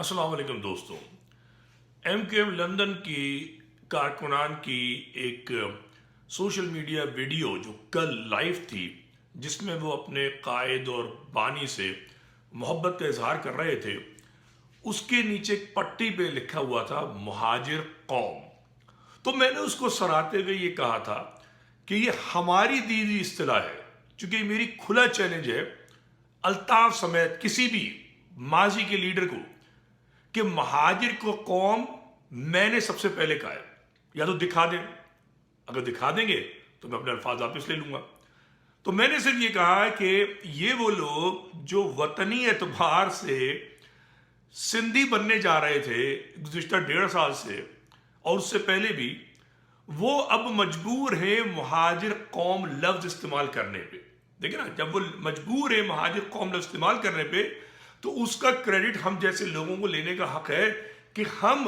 अस्सलाम वालेकुम दोस्तों। MQM लंदन की कारकुनान की एक सोशल मीडिया वीडियो जो कल लाइव थी, जिसमें वो अपने कायद और बानी से मोहब्बत का इजहार कर रहे थे, उसके नीचे एक पट्टी पे लिखा हुआ था मुहाजिर कौम। तो मैंने उसको सराहते हुए ये कहा था कि ये हमारी दी हुई इस्तिलाह है, चूंकि मेरी खुला चैलेंज है अल्ताफ समेत किसी भी माजी के लीडर को कि महाजिर को कौम मैंने सबसे पहले कहा है, या तो दिखा दें। अगर दिखा देंगे तो मैं अपने अल्फाज वापस ले लूंगा। तो मैंने सिर्फ ये कहा है कि ये वो लोग जो वतनी एतबार से सिंधी बनने जा रहे थे गुज़िश्ता 1.5 साल से और उससे पहले भी, वो अब मजबूर हैं मुहाजिर कौम लफ्ज इस्तेमाल करने पे। देखिए ना, जब वो मजबूर है मुहाजिर कौम लफ्ज इस्तेमाल करने पे, तो उसका क्रेडिट हम जैसे लोगों को लेने का हक है कि हम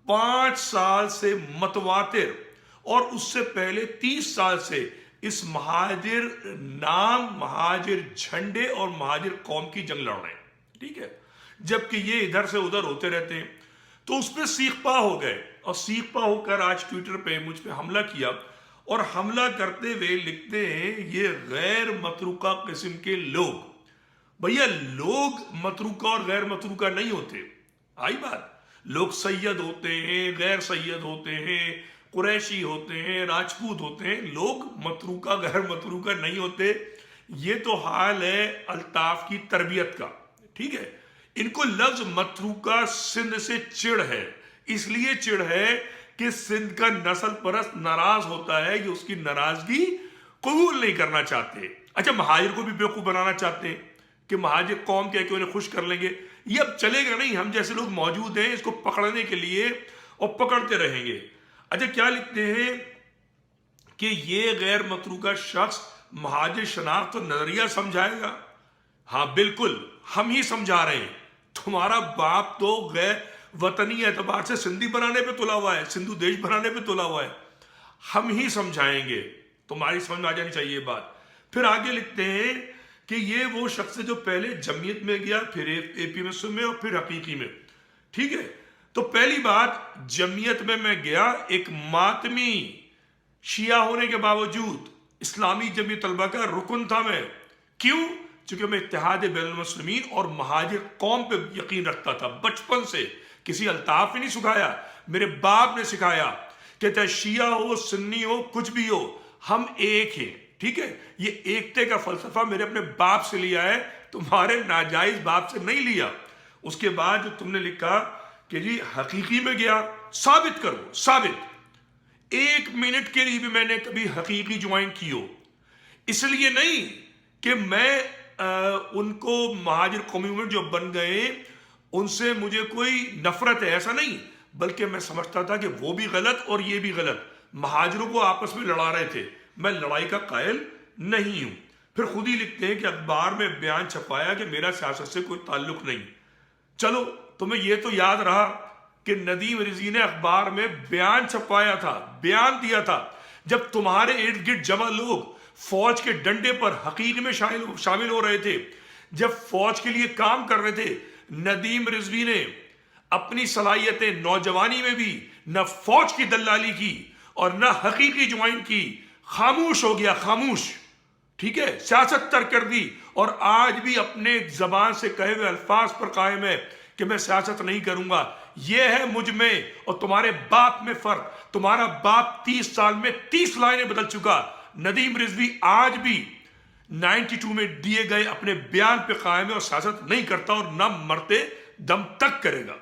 5 साल से मतवातिर और उससे पहले 30 साल से इस महाजिर नाम, महाजिर झंडे और महाजिर कौम की जंग लड़ रहे हैं। ठीक है, जबकि ये इधर से उधर होते रहते हैं। तो उस पर सीखपा हो गए और सीखपा होकर आज ट्विटर पे मुझ पे हमला किया, और हमला करते हुए लिखते हैं ये गैर मतरूका किस्म के लोग। भैया, लोग मतरूका और गैर मतरूका नहीं होते। आई बात, लोग सैयद होते हैं, गैर सैयद होते हैं, कुरैशी होते हैं, राजपूत होते हैं। लोग मतरूका गैर मतरूका नहीं होते। ये तो हाल है अल्ताफ की तरबियत का। ठीक है, इनको लफ्ज मतरूका सिंध से चिढ़ है। इसलिए चिढ़ है कि सिंध का नस्ल परस्त नाराज होता है, ये उसकी नाराजगी कबूल नहीं करना चाहते। अच्छा, महाजिर को भी बेवकूफ बनाना चाहते हैं कि महाजिर कौम कह के उन्हें खुश कर लेंगे। ये अब चलेगा नहीं। हम जैसे लोग मौजूद हैं इसको पकड़ने के लिए और पकड़ते रहेंगे। अच्छा, क्या लिखते हैं कि ये गैर मतरूका शख्स महाजिर शनाख्त और नजरिया समझाएगा। हाँ बिल्कुल, हम ही समझा रहे हैं। तुम्हारा बाप तो गैर वतनी एतबार से सिंधी बनाने पे तुला हुआ है, सिंधु देश बनाने पे तुला हुआ है। हम ही समझाएंगे, तुम्हारी समझ में आ जानी चाहिए बात। फिर आगे लिखते हैं कि ये वो शख्स है जो पहले जमीयत में गया, फिर APMSU में और फिर हकीकी में। ठीक है, तो पहली बात, जमीयत में मैं गया एक मातमी शिया होने के बावजूद इस्लामी जमीयत तलबा का रुकन था मैं। क्यों? क्योंकि मैं इत्तेहाद बैनुल मुस्लिमीन और महाजिर कौम पे यकीन रखता था। बचपन से किसी अल्ताफ ने नहीं सिखाया, मेरे बाप ने सिखाया कि चाहे शिया हो, सुन्नी हो, कुछ भी हो, हम एक हैं। ठीक है, ये एकते का फलसफा मेरे अपने बाप से लिया है, तुम्हारे नाजायज बाप से नहीं लिया। उसके बाद जो तुमने लिखा कि जी हकीकी में गया, साबित करो। साबित 1 मिनट के लिए भी मैंने कभी हकीकी ज्वाइन की हो। इसलिए नहीं कि मैं उनको महाजिर कौमी मूवमेंट जो बन गए उनसे मुझे कोई नफरत है, ऐसा नहीं, बल्कि मैं समझता था कि वो भी गलत और ये भी गलत। महाजिरों को आपस में लड़ा रहे थे, मैं लड़ाई का कायल नहीं हूं। फिर खुद ही लिखते हैं कि अखबार में बयान छपाया कि मेरा सियासत से कोई ताल्लुक नहीं। चलो, तुम्हें यह तो याद रहा कि नदीम रिजवी ने अखबार में बयान छपाया था, बयान दिया था, जब तुम्हारे इर्द गिर्द जमा लोग फौज के डंडे पर हकीकी में शामिल हो रहे थे, जब फौज के लिए काम कर रहे थे। नदीम रिजवी ने अपनी सलाहियतें नौजवानी में भी न फौज की दलाली की और न हकीकी ज्वाइन की। खामोश हो गया, खामोश। ठीक है, सियासत तर्क कर दी और आज भी अपने जबान से कहे हुए अल्फाज पर कायम है कि मैं सियासत नहीं करूंगा। यह है मुझ में और तुम्हारे बाप में फर्क। तुम्हारा बाप 30 साल में 30 लाइनें बदल चुका। नदीम रिजवी आज भी 92 में दिए गए अपने बयान पे कायम है और सियासत नहीं करता और न मरते दम तक करेगा।